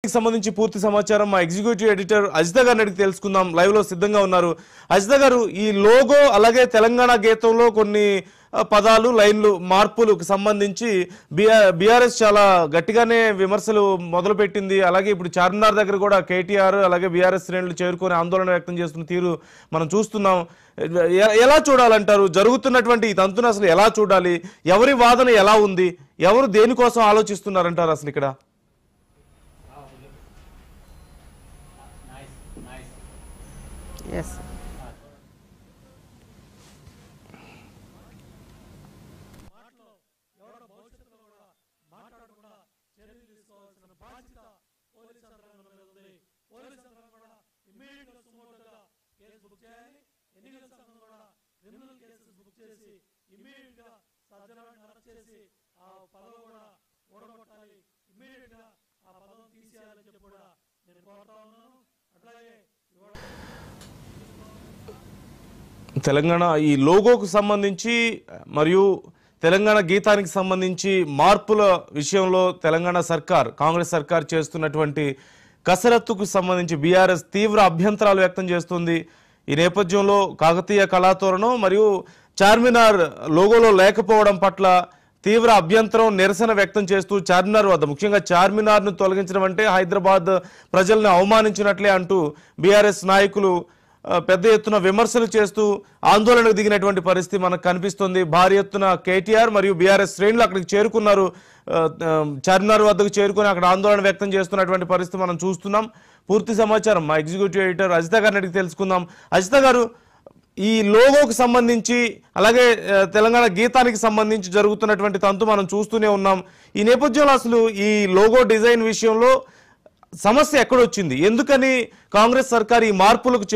సంబంధించి పూర్తి సమాచారం మా ఎగ్జిక్యూటివ్ ఎడిటర్ అజిత గారిని అడిగి తెలుసుకుందాం. లైవ్ లో సిద్ధంగా ఉన్నారు. అజిత గారు, ఈ లోగో అలాగే తెలంగాణ గీతంలో కొన్ని పదాలు లైన్లు మార్పులకు సంబంధించి బీఆర్ఎస్ చాలా గట్టిగానే విమర్శలు మొదలుపెట్టింది. అలాగే ఇప్పుడు చార్మినార్ దగ్గర కూడా కేటీఆర్ అలాగే బీఆర్ఎస్ శ్రేణులు చేరుకొని ఆందోళన వ్యక్తం చేస్తున్న తీరు మనం చూస్తున్నాం. ఎలా చూడాలంటారు? జరుగుతున్నటువంటి ఈ తంతును అసలు ఎలా చూడాలి? ఎవరి వాదన ఎలా ఉంది? ఎవరు దేనికోసం ఆలోచిస్తున్నారంటారు అసలు ఇక్కడ? Yes. తెలంగాణ ఈ లోగోకు సంబంధించి మరియు తెలంగాణ గీతానికి సంబంధించి మార్పుల విషయంలో తెలంగాణ సర్కార్, కాంగ్రెస్ సర్కార్ చేస్తున్నటువంటి కసరత్తుకు సంబంధించి బీఆర్ఎస్ తీవ్ర అభ్యంతరాలు వ్యక్తం చేస్తుంది. ఈ నేపథ్యంలో కాకతీయ కళాతోరణం మరియు చార్మినార్ లోగోలో లేకపోవడం పట్ల తీవ్ర అభ్యంతరం, నిరసన వ్యక్తం చేస్తూ చార్మినార్ వద్ద, ముఖ్యంగా చార్మినార్ను తొలగించడం అంటే హైదరాబాద్ ప్రజల్ని అవమానించినట్లే అంటూ బీఆర్ఎస్ నాయకులు పెద్ద ఎత్తున విమర్శలు చేస్తూ ఆందోళనకు దిగినటువంటి పరిస్థితి మనకు కనిపిస్తుంది. భారీ ఎత్తున కేటీఆర్ మరియు బీఆర్ఎస్ శ్రేణులు అక్కడికి చేరుకున్నారు. చార్మినార్ వద్దకు చేరుకుని అక్కడ ఆందోళన వ్యక్తం చేస్తున్నటువంటి పరిస్థితి మనం చూస్తున్నాం. పూర్తి సమాచారం మా ఎగ్జిక్యూటివ్ ఎడిటర్ అజిత గారిని అడిగి తెలుసుకుందాం. అజిత గారు, ఈ లోగోకు సంబంధించి అలాగే తెలంగాణ గీతానికి సంబంధించి జరుగుతున్నటువంటి తంతు మనం చూస్తూనే ఉన్నాం. ఈ నేపథ్యంలో అసలు ఈ లోగో డిజైన్ విషయంలో సమస్య ఎక్కడొచ్చింది? ఎందుకని కాంగ్రెస్ సర్కార్ ఈ మార్పులకు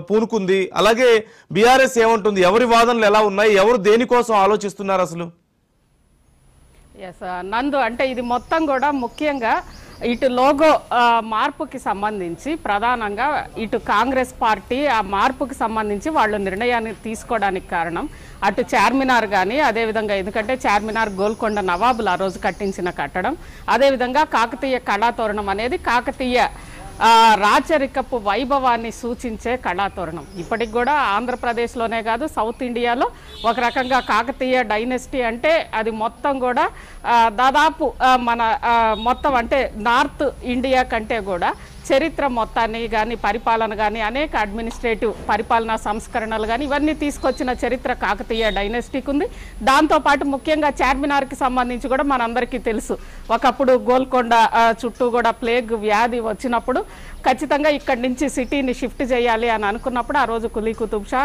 పూనుకుంది? అలాగే బీఆర్ఎస్ ఏమంటుంది? ఎవరి వాదనలు ఎలా ఉన్నాయి? ఎవరు దేనికోసం ఆలోచిస్తున్నారు అసలు? నందు, అంటే ఇది మొత్తం కూడా ముఖ్యంగా ఇటు లోగో మార్పుకి సంబంధించి ప్రధానంగా ఇటు కాంగ్రెస్ పార్టీ ఆ మార్పుకి సంబంధించి వాళ్ళు నిర్ణయాన్ని తీసుకోవడానికి కారణం అటు చార్మినార్ కానీ, అదేవిధంగా ఎందుకంటే చార్మినార్ గోల్కొండ నవాబులు ఆ రోజు కట్టించిన కట్టడం, అదేవిధంగా కాకతీయ కళాతోరణం అనేది కాకతీయ రాచరికపు వైభవాన్ని సూచించే కళాతోరణం. ఇప్పటికి కూడా ఆంధ్రప్రదేశ్లోనే కాదు, సౌత్ ఇండియాలో ఒక రకంగా కాకతీయ డైనెస్టీ అంటే అది మొత్తం కూడా దాదాపు మన మొత్తం అంటే నార్త్ ఇండియా కంటే కూడా చరిత్ర మొత్తాన్ని కానీ, పరిపాలన కానీ, అనేక అడ్మినిస్ట్రేటివ్ పరిపాలనా సంస్కరణలు కానీ ఇవన్నీ తీసుకొచ్చిన చరిత్ర కాకతీయ డైనెస్టీకి ఉంది. దాంతోపాటు ముఖ్యంగా చార్మినార్కి సంబంధించి కూడా మనందరికీ తెలుసు, ఒకప్పుడు గోల్కొండ చుట్టూ కూడా ప్లేగ్ వ్యాధి వచ్చినప్పుడు ఖచ్చితంగా ఇక్కడి నుంచి సిటీని షిఫ్ట్ చేయాలి అని అనుకున్నప్పుడు ఆ రోజు కులీ కుతుబ్ షా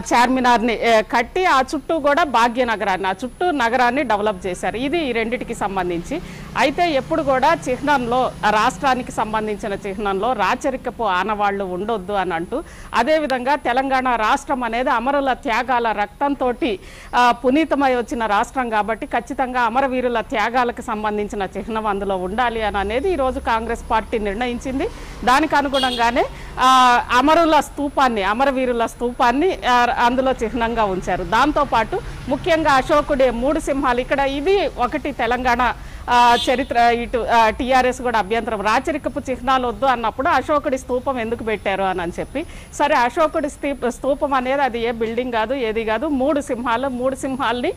చార్మినార్ని కట్టి ఆ చుట్టూ కూడా భాగ్యనగరాన్ని, ఆ చుట్టూ నగరాన్ని డెవలప్ చేశారు. ఇది ఈ రెండిటికి సంబంధించి. అయితే ఎప్పుడు కూడా చిహ్నంలో, రాష్ట్రానికి సంబంధించిన చిహ్నంలో రాచరికపు ఆనవాళ్లు ఉండొద్దు అని అంటూ, అదేవిధంగా తెలంగాణ రాష్ట్రం అనేది అమరుల త్యాగాల రక్తంతో పునీతమై వచ్చిన రాష్ట్రం కాబట్టి ఖచ్చితంగా అమరవీరుల త్యాగాలకు సంబంధించిన చిహ్నం అందులో ఉండాలి అని అనేది ఈరోజు కాంగ్రెస్ పార్టీ నిర్ణయించింది. దానికి అనుగుణంగానే అమరవీరుల స్తూపాన్ని అందులో చిహ్నంగా ఉంచారు. దాంతోపాటు ముఖ్యంగా అశోకుడి 3 సింహాలు ఇక్కడ, ఇది ఒకటి తెలంగాణ చరిత్ర. ఇటు టీఆర్ఎస్ కూడా అభ్యంతరం, రాచరికపు చిహ్నాలు వద్దు అన్నప్పుడు అశోకుడి స్తూపం ఎందుకు పెట్టారు అని చెప్పి, సరే అశోకుడి స్తూపం అనేది అది ఏ బిల్డింగ్ కాదు, ఏది కాదు, 3 సింహాల్ని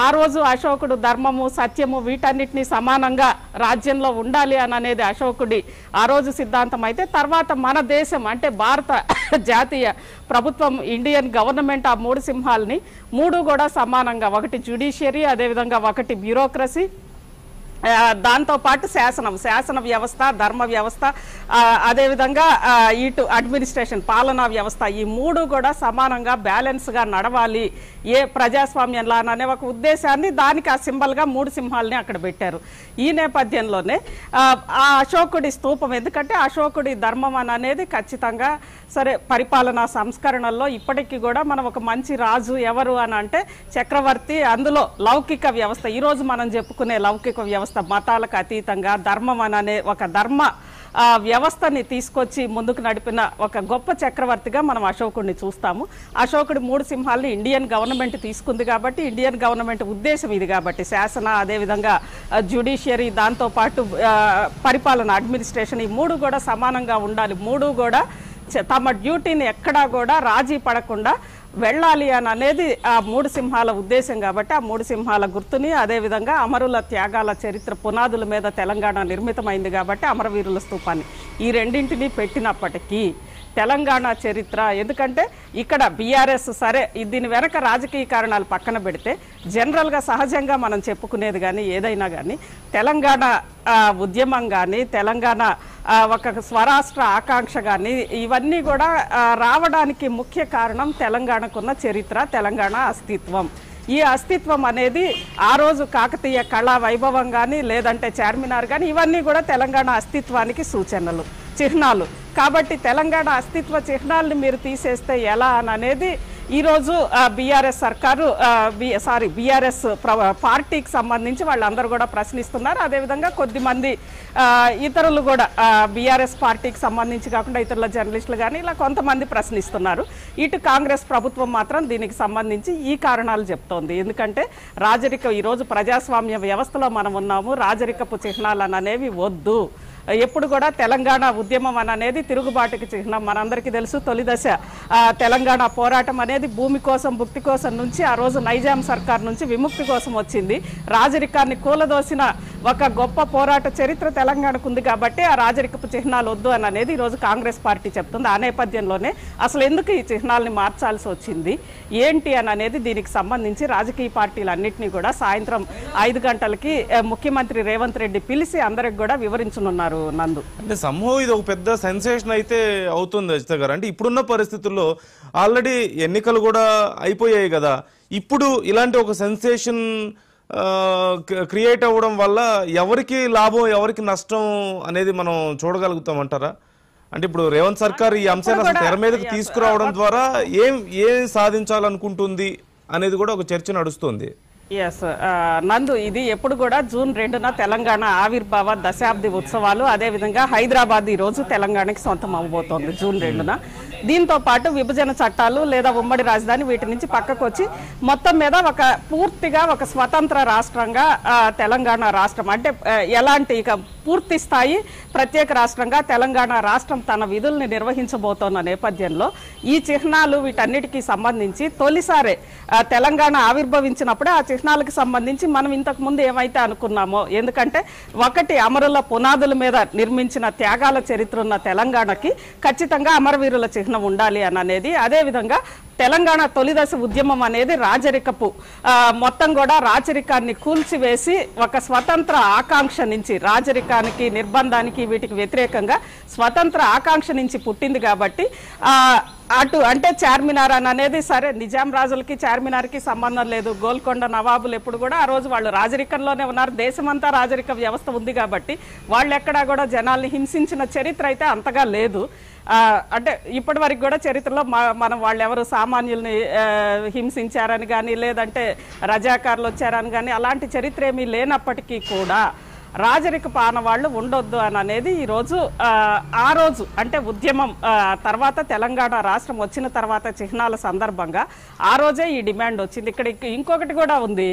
ఆ రోజు అశోకుడు ధర్మము, సత్యము వీటన్నిటినీ సమానంగా రాజ్యంలో ఉండాలి అని అనేది అశోకుడి ఆ రోజు సిద్ధాంతం. అయితే తర్వాత మన దేశం అంటే భారత జాతీయ ప్రభుత్వం, ఇండియన్ గవర్నమెంట్ ఆ 3 సింహాల్ని 3 కూడా సమానంగా, ఒకటి జ్యుడిషియరీ, అదేవిధంగా ఒకటి బ్యూరోక్రసీ, దాంతోపాటు శాసన వ్యవస్థ, ధర్మ వ్యవస్థ, అదేవిధంగా ఇటు అడ్మినిస్ట్రేషన్, పాలనా వ్యవస్థ, ఈ 3 కూడా సమానంగా బ్యాలెన్స్గా నడవాలి ఏ ప్రజాస్వామ్యంలో అనే ఒక ఉద్దేశాన్ని, దానికి ఆ సింబల్గా 3 సింహాలని అక్కడ పెట్టారు. ఈ నేపథ్యంలోనే ఆ అశోకుడి స్తూపం, ఎందుకంటే అశోకుడి ధర్మం అనేది ఖచ్చితంగా సరే పరిపాలనా సంస్కరణల్లో ఇప్పటికీ కూడా మనం ఒక మంచి రాజు ఎవరు అని అంటే చక్రవర్తి, అందులో లౌకిక వ్యవస్థ, ఈరోజు మనం చెప్పుకునే లౌకిక వ్యవస్థ, మతాలకు అతీతంగా ధర్మం అనే ఒక ధర్మ వ్యవస్థని తీసుకొచ్చి ముందుకు నడిపిన ఒక గొప్ప చక్రవర్తిగా మనం అశోకుడిని చూస్తాము. అశోకుడి 3 సింహాలని ఇండియన్ గవర్నమెంట్ తీసుకుంది కాబట్టి, ఇండియన్ గవర్నమెంట్ ఉద్దేశం ఇది కాబట్టి, శాసన అదేవిధంగా జ్యుడిషియరీ దాంతోపాటు పరిపాలన అడ్మినిస్ట్రేషన్ ఈ 3 కూడా సమానంగా ఉండాలి. 3 కూడా తమ డ్యూటీని ఎక్కడా కూడా రాజీ పడకుండా వెళ్ళాలి అని అనేది ఆ 3 సింహాల ఉద్దేశం కాబట్టి, ఆ 3 సింహాల గుర్తుని అదేవిధంగా అమరుల త్యాగాల చరిత్ర పునాదుల మీద తెలంగాణ నిర్మితమైంది కాబట్టి అమరవీరుల స్తూపాన్ని ఈ రెండింటినీ పెట్టినప్పటికీ తెలంగాణ చరిత్ర, ఎందుకంటే ఇక్కడ బీఆర్ఎస్ సరే దీని వెనక రాజకీయ కారణాలు పక్కన పెడితే జనరల్గా సహజంగా మనం చెప్పుకునేది కానీ ఏదైనా కానీ తెలంగాణ ఉద్యమం కానీ తెలంగాణ ఒక స్వరాష్ట్ర ఆకాంక్ష కానీ ఇవన్నీ కూడా రావడానికి ముఖ్య కారణం తెలంగాణకున్న చరిత్ర, తెలంగాణ అస్తిత్వం. ఈ అస్తిత్వం అనేది ఆ రోజు కాకతీయ కళా వైభవం కానీ లేదంటే చార్మినార్ కానీ ఇవన్నీ కూడా తెలంగాణ అస్తిత్వానికి సూచనలు, చిహ్నాలు. కాబట్టి తెలంగాణ అస్తిత్వ చిహ్నాలను మీరు తీసేస్తే ఎలా అని అనేది ఈరోజు బీఆర్ఎస్ సర్కారు బీఆర్ఎస్ పార్టీకి సంబంధించి వాళ్ళందరూ కూడా ప్రశ్నిస్తున్నారు. అదేవిధంగా కొద్దిమంది ఇతరులు కూడా బీఆర్ఎస్ పార్టీకి సంబంధించి కాకుండా ఇతరుల జర్నలిస్టులు కానీ ఇలా కొంతమంది ప్రశ్నిస్తున్నారు. ఇటు కాంగ్రెస్ ప్రభుత్వం మాత్రం దీనికి సంబంధించి ఈ కారణాలు చెప్తోంది. ఎందుకంటే ఈరోజు ప్రజాస్వామ్య వ్యవస్థలో మనం ఉన్నాము, రాజరికపు చిహ్నాలు అనేవి వద్దు. ఎప్పుడు కూడా తెలంగాణ ఉద్యమం అనేది తిరుగుబాటుకి చిహ్నం. మనందరికీ తెలుసు తొలి దశ తెలంగాణ పోరాటం అనేది భూమి కోసం భుక్తి కోసం నుంచి ఆ రోజు నైజాం సర్కార్ నుంచి విముక్తి కోసం వచ్చింది. రాజరికాన్ని కూలదోసిన ఒక గొప్ప పోరాట చరిత్ర తెలంగాణకు ఉంది కాబట్టి ఆ రాజరికపు చిహ్నాలు వద్దు అని అనేది ఈరోజు కాంగ్రెస్ పార్టీ చెప్తుంది. ఆ నేపథ్యంలోనే అసలు ఎందుకు ఈ చిహ్నాలని మార్చాల్సి వచ్చింది ఏంటి అని అనేది దీనికి సంబంధించి రాజకీయ పార్టీలన్నింటినీ కూడా సాయంత్రం 5 గంటలకి ముఖ్యమంత్రి రేవంత్ రెడ్డి పిలిచి అందరికి కూడా వివరించనున్నారు. నందు అంటే సంభవం ఇది ఒక పెద్ద సెన్సేషన్ అయితే అవుతుంది అజిత గారు. అంటే ఇప్పుడున్న పరిస్థితుల్లో ఆల్రెడీ ఎన్నికలు కూడా అయిపోయాయి కదా, ఇప్పుడు ఇలాంటి ఒక సెన్సేషన్ క్రియేట్ అవ్వడం వల్ల ఎవరికి లాభం ఎవరికి నష్టం అనేది మనం చూడగలుగుతామంటారా? అంటే ఇప్పుడు రేవంత్ సర్కార్ ఈ అంశాన్ని తెర మీదకి తీసుకురావడం ద్వారా ఏం సాధించాలనుకుంటుంది అనేది కూడా ఒక చర్చ నడుస్తుంది. ఎస్ నందు, ఇది ఎప్పుడు కూడా జూన్ 2న తెలంగాణ ఆవిర్భావ దశాబ్ది ఉత్సవాలు, అదేవిధంగా హైదరాబాద్ ఈ రోజు తెలంగాణకి సొంతం అవ్వబోతోంది జూన్ 2న. దీంతో పాటు విభజన చట్టాలు లేదా ఉమ్మడి రాజధాని వీటి నుంచి పక్కకు వచ్చి మొత్తం మీద పూర్తిగా ఒక స్వతంత్ర రాష్ట్రంగా తెలంగాణ రాష్ట్రం అంటే ఎలాంటి ఇక పూర్తి స్థాయి ప్రత్యేక రాష్ట్రంగా తెలంగాణ రాష్ట్రం తన విధుల్ని నిర్వహించబోతోన్న నేపథ్యంలో ఈ చిహ్నాలు వీటన్నిటికీ సంబంధించి తొలిసారే తెలంగాణ ఆవిర్భవించినప్పుడే ఆ చిహ్నాలకు సంబంధించి మనం ఇంతకు ముందు ఏమైతే అనుకున్నామో, ఎందుకంటే ఒకటి అమరుల పునాదుల మీద నిర్మించిన త్యాగాల చరిత్ర ఉన్న తెలంగాణకి ఖచ్చితంగా అమరవీరుల చిహ్నం ఉండాలి అని అనేది, అదేవిధంగా తెలంగాణ తొలిదశ ఉద్యమం అనేది రాజరికపు మొత్తం కూడా రాజరికాన్ని కూల్చివేసి ఒక స్వతంత్ర ఆకాంక్ష నుంచి రాజరికానికి నిర్బంధానికి వీటికి వ్యతిరేకంగా స్వతంత్ర ఆకాంక్ష నుంచి పుట్టింది కాబట్టి అటు అంటే చార్మినార్ అని అనేది సరే నిజాం రాజులకి చార్మినార్కి సంబంధం లేదు. గోల్కొండ నవాబులు ఎప్పుడు కూడా ఆ రోజు వాళ్ళు రాజరికంలోనే ఉన్నారు. దేశమంతా రాజరిక వ్యవస్థ ఉంది కాబట్టి వాళ్ళు ఎక్కడా కూడా జనాల్ని హింసించిన చరిత్ర అయితే అంతగా లేదు. అంటే ఇప్పటి వరకు కూడా చరిత్రలో మనం వాళ్ళు ఎవరు సామాన్యుల్ని హింసించారని కానీ లేదంటే రజాకారులు వచ్చారని కానీ అలాంటి చరిత్ర ఏమీ లేనప్పటికీ కూడా రాజరిక పానవాళ్ళు ఉండొద్దు అని అనేది ఈరోజు ఆ రోజు అంటే ఉద్యమం తర్వాత తెలంగాణ రాష్ట్రం వచ్చిన తర్వాత చిహ్నాల సందర్భంగా ఆ రోజే ఈ డిమాండ్ వచ్చింది. ఇక్కడ ఇంకొకటి కూడా ఉంది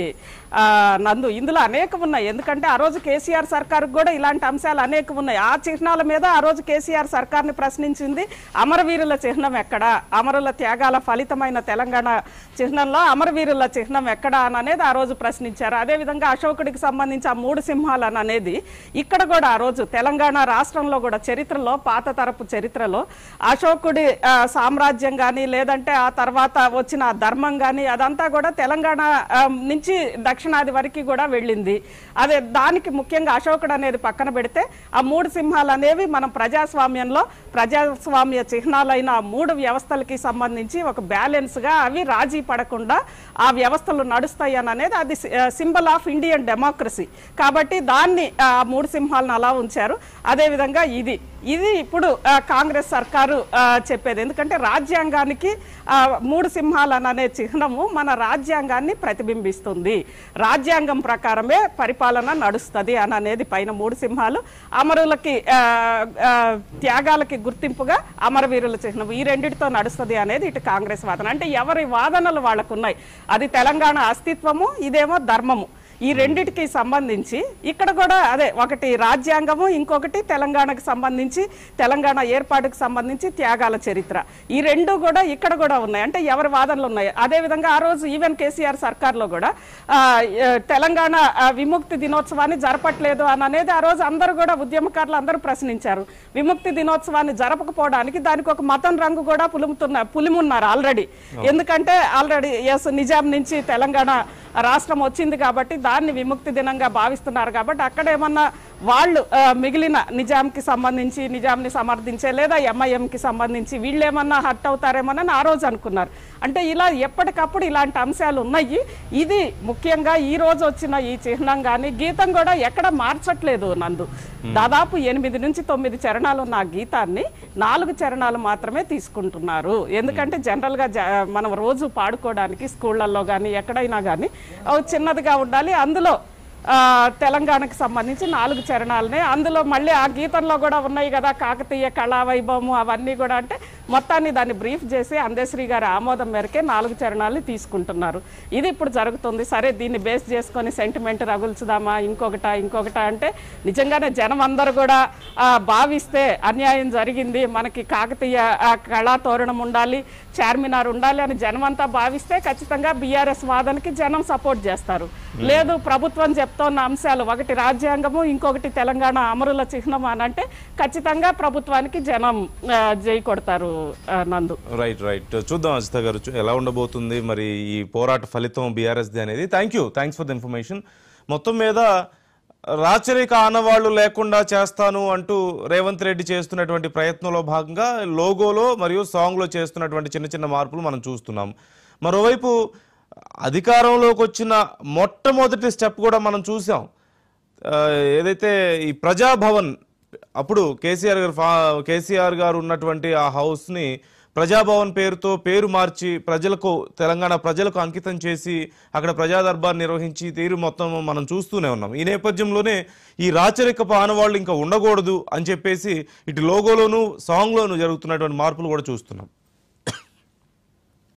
నందు, ఇందులో అనేకం ఉన్నాయి. ఎందుకంటే ఆ రోజు కేసీఆర్ సర్కార్కి కూడా ఇలాంటి అంశాలు అనేకం ఉన్నాయి. ఆ చిహ్నాల మీద ఆ రోజు కేసీఆర్ సర్కార్ని ప్రశ్నించింది అమరవీరుల చిహ్నం ఎక్కడా, అమరుల త్యాగాల ఫలితమైన తెలంగాణ చిహ్నంలో అమరవీరుల చిహ్నం ఎక్కడా అని అనేది ఆ రోజు ప్రశ్నించారు. అదేవిధంగా అశోకుడికి సంబంధించి ఆ 3 సింహాలు అనేది ఇక్కడ కూడా ఆ రోజు తెలంగాణ రాష్ట్రంలో కూడా చరిత్రలో పాత తరపు చరిత్రలో అశోకుడి సామ్రాజ్యం కానీ లేదంటే ఆ తర్వాత వచ్చిన ధర్మం కానీ అదంతా కూడా తెలంగాణ నుంచి దక్షిణాది వరకు కూడా వెళ్ళింది. అదే దానికి ముఖ్యంగా అశోకుడు అనేది పక్కన పెడితే ఆ 3 సింహాలు అనేవి మనం ప్రజాస్వామ్యంలో ప్రజాస్వామ్య చిహ్నాలైన 3 వ్యవస్థలకి సంబంధించి ఒక బ్యాలెన్స్ గా అవి రాజీ పడకుండా ఆ వ్యవస్థలు నడుస్తాయి అని అనేది అది సింబల్ ఆఫ్ ఇండియన్ డెమోక్రసీ. కాబట్టి దాన్ని కానీ మూడు సింహాలను అలా ఉంచారు. అదేవిధంగా ఇది ఇప్పుడు కాంగ్రెస్ సర్కారు చెప్పేది. ఎందుకంటే రాజ్యాంగానికి మూడు సింహాలు అనే చిహ్నము మన రాజ్యాంగాన్ని ప్రతిబింబిస్తుంది. రాజ్యాంగం ప్రకారమే పరిపాలన నడుస్తుంది అని అనేది పైన మూడు సింహాలు. అమరులకి త్యాగాలకి గుర్తింపుగా అమరవీరుల చిహ్నం, ఈ రెండిటితో నడుస్తుంది అనేది ఇటు కాంగ్రెస్ వాదన. అంటే ఎవరి వాదనలు వాళ్ళకు ఉన్నాయి. అది తెలంగాణ అస్తిత్వము, ఇదేమో ధర్మము. ఈ రెండిటికి సంబంధించి ఇక్కడ కూడా అదే, ఒకటి రాజ్యాంగము, ఇంకొకటి తెలంగాణకు సంబంధించి తెలంగాణ ఏర్పాటుకు సంబంధించి త్యాగాల చరిత్ర. ఈ రెండు కూడా ఇక్కడ కూడా ఉన్నాయి. అంటే ఎవరి వాదనలు ఉన్నాయి. అదేవిధంగా ఆ రోజు ఈవెన్ కేసీఆర్ సర్కార్లో కూడా తెలంగాణ విముక్తి దినోత్సవాన్ని జరపట్లేదు అని అనేది ఆ రోజు అందరూ కూడా ఉద్యమకారులు అందరూ ప్రశ్నించారు. విముక్తి దినోత్సవాన్ని జరపకపోవడానికి దానికి ఒక మతం రంగు కూడా పులిమున్నారు ఆల్రెడీ. ఎందుకంటే ఆల్రెడీ నిజాం నుంచి తెలంగాణ రాష్ట్రం వచ్చింది కాబట్టి దాన్ని విముక్తి దినంగా భావిస్తున్నారు. కాబట్టి అక్కడ ఏమన్నా వాళ్ళు మిగిలిన నిజాంకి సంబంధించి, నిజాంని సమర్థించే లేదా ఎంఐఎంకి సంబంధించి వీళ్ళు ఏమన్నా హర్ట్ అవుతారేమోనని ఆ రోజు అనుకున్నారు. అంటే ఇలా ఎప్పటికప్పుడు ఇలాంటి అంశాలు ఉన్నాయి. ఇది ముఖ్యంగా ఈ రోజు వచ్చిన ఈ చిహ్నం కానీ గీతం కూడా ఎక్కడ మార్చట్లేదు నందు. దాదాపు 8 నుంచి 9 చరణాలు ఉన్న ఆ గీతాన్ని 4 చరణాలు మాత్రమే తీసుకుంటున్నారు. ఎందుకంటే జనరల్గా మనం రోజు పాడుకోవడానికి స్కూళ్ళల్లో కానీ ఎక్కడైనా కానీ చిన్నదిగా ఉండాలి. అందులో తెలంగాణకు సంబంధించి 4 చరణాలనే, అందులో మళ్ళీ ఆ గీతంలో కూడా ఉన్నాయి కదా కాకతీయ కళావైభవము అవన్నీ కూడా. అంటే మొత్తాన్ని దాన్ని బ్రీఫ్ చేసి అందశ్రీ గారి ఆమోదం మేరకే 4 చరణాలు తీసుకుంటున్నారు. ఇది ఇప్పుడు జరుగుతుంది. సరే, దీన్ని బేస్ చేసుకొని సెంటిమెంట్ రగుల్చుదామా, ఇంకొకట అంటే నిజంగానే జనం అందరూ కూడా భావిస్తే అన్యాయం జరిగింది, మనకి కాకతీయ కళాతోరణం ఉండాలి, చార్మినార్ ఉండాలి అని జనం అంతా భావిస్తే ఖచ్చితంగా బీఆర్ఎస్ వాదనకి జనం సపోర్ట్ చేస్తారు. లేదు, ప్రభుత్వం చెప్తోన్న అంశాలు ఒకటి రాజ్యాంగము, ఇంకొకటి తెలంగాణ అమరుల చిహ్నం అని అంటే ఖచ్చితంగా ప్రభుత్వానికి జనం జై కొడతారు నందు. రైట్ చూద్దాం అజిత గారు ఎలా ఉండబోతుంది మరి ఈ పోరాట ఫలితం బీఆర్ఎస్ది అనేది. Thanks for the information. మొత్తం మీద రాచరిక ఆనవాళ్లు లేకుండా చేస్తాను అంటూ రేవంత్ రెడ్డి చేస్తున్నటువంటి ప్రయత్నంలో భాగంగా లోగోలో మరియు సాంగ్లో చేస్తున్నటువంటి చిన్న మార్పులు మనం చూస్తున్నాం. మరోవైపు అధికారంలోకి వచ్చిన మొట్టమొదటి స్టెప్ కూడా మనం చూసాం. ఏదైతే ఈ ప్రజాభవన్, అప్పుడు కేసీఆర్ గారు ఉన్నటువంటి ఆ హౌస్ని ప్రజాభవన్ పేరు మార్చి తెలంగాణ ప్రజలకు అంకితం చేసి అక్కడ ప్రజా దర్బార్ నిర్వహించి తీరు మొత్తం మనం చూస్తూనే ఉన్నాం. ఈ నేపథ్యంలోనే ఈ రాచరికపు ఆనవాళ్ళు ఇంకా ఉండకూడదు అని చెప్పేసి ఇటు లోగోలోను సాంగ్లోను జరుగుతున్నటువంటి మార్పులు కూడా చూస్తున్నాం.